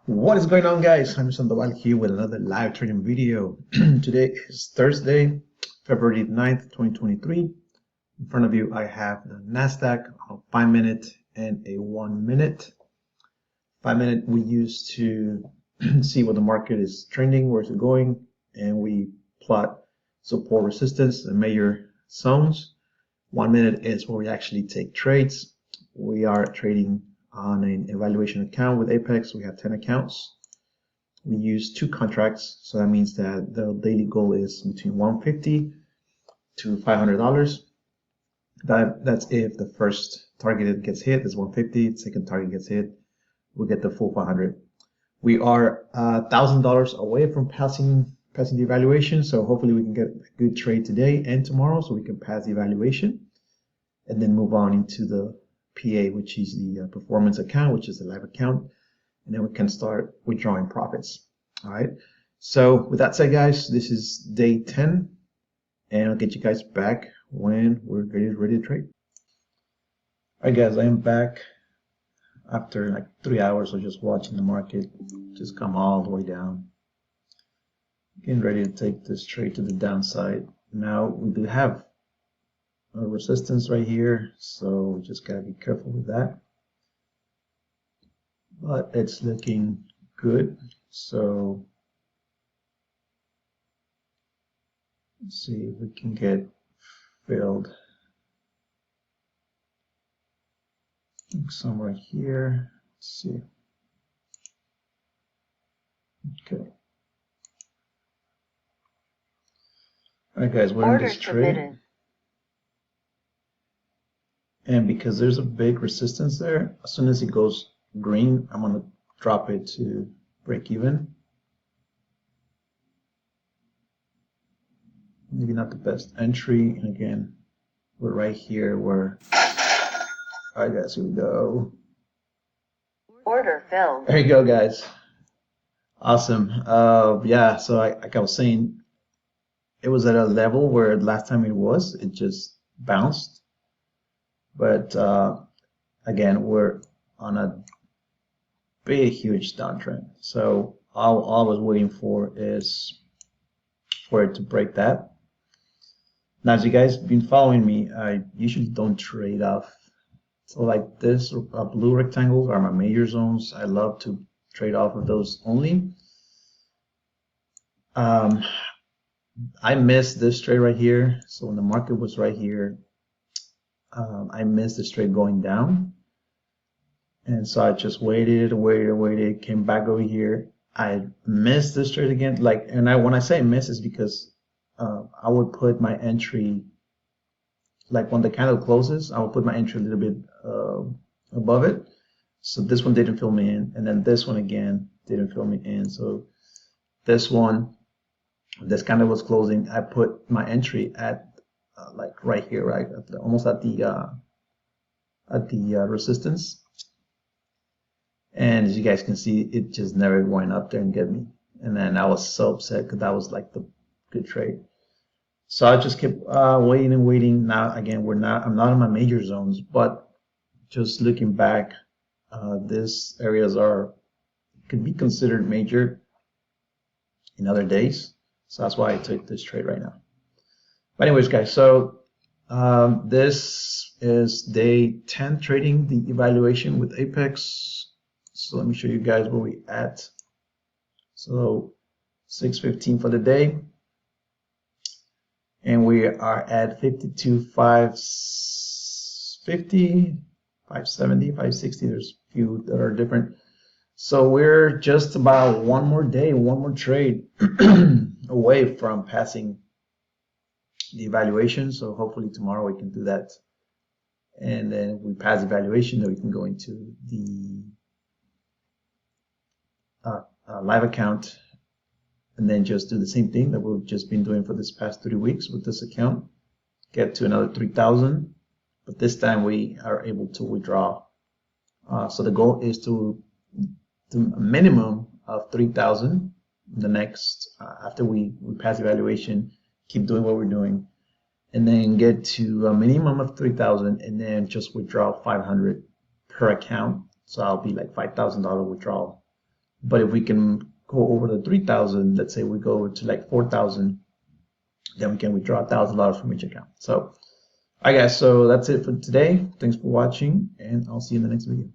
What is going on, guys? I'm Sandoval here with another live trading video. Today is Thursday, February 9th, 2023. In front of you, I have the Nasdaq, a 5-minute and a 1-minute. 5-minute we use to see what the market is trending, where it's going, and we plot support, resistance, and major zones. 1-minute is where we actually take trades. We are trading on an evaluation account with Apex. We have 10 accounts. We use 2 contracts, so that means that the daily goal is between $150 to $500. That's if the first target gets hit is 150, second target gets hit, we'll get the full 500. We are $1,000 away from passing the evaluation, so hopefully we can get a good trade today and tomorrow, so we can pass the evaluation and then move on into the PA, which is the performance account, which is the live account, and then we can start withdrawing profits. All right. So with that said, guys, this is day 10, and I'll get you guys back when we're ready to trade. All right, guys, I am back after like 3 hours of just watching the market just come all the way down. Getting ready to take this trade to the downside. Now we do have a resistance right here, so we just gotta be careful with that, but it's looking good. So let's see if we can get filled somewhere here. Let's see. Okay. All right, guys, we're in this trade. And because there's a big resistance there, as soon as it goes green, I'm going to drop it to break even. Maybe not the best entry. And again, we're right here where, all right, guys, here we go. Order filled. There you go, guys. Awesome. Yeah, so like I was saying, it was at a level where last time it just bounced. But again, we're on a big, huge downtrend. So all I was waiting for is for it to break that. Now, as you guys been following me, I usually don't trade off. So like this, blue rectangles are my major zones. I love to trade off of those only. I missed this trade right here. So when the market was right here, I missed this trade going down, and so I just waited, came back over here. I missed this trade again. When I say miss, is because I would put my entry, like when the candle closes, I would put my entry a little bit above it. So this one didn't fill me in, and then this one again didn't fill me in. So this candle was closing. I put my entry at like right here, right, almost at the resistance, and as you guys can see, it just never went up there and get me. And then I was so upset because that was like the good trade. So I just kept waiting and waiting. Now again, I'm not in my major zones, but just looking back, these areas could be considered major in other days. So that's why I took this trade right now. But anyways, guys, so this is day 10 trading the evaluation with Apex. So let me show you guys where we at. So 6:15 for the day, and we are at 52,550, 570, 560. There's a few that are different. So we're just about one more day, one more trade away from passing the evaluation. So hopefully tomorrow we can do that, and then if we pass the evaluation, then we can go into the live account, and then just do the same thing that we've just been doing for this past 3 weeks with this account, get to another 3,000, but this time we are able to withdraw. So the goal is to a minimum of 3,000 the next after we pass the evaluation, keep doing what we're doing, and then get to a minimum of 3,000, and then just withdraw 500 per account. So I'll be like $5,000 withdrawal But if we can go over the 3,000, let's say we go to like 4,000, then we can withdraw $1,000 from each account. So, I guess so. That's it for today. Thanks for watching, and I'll see you in the next video.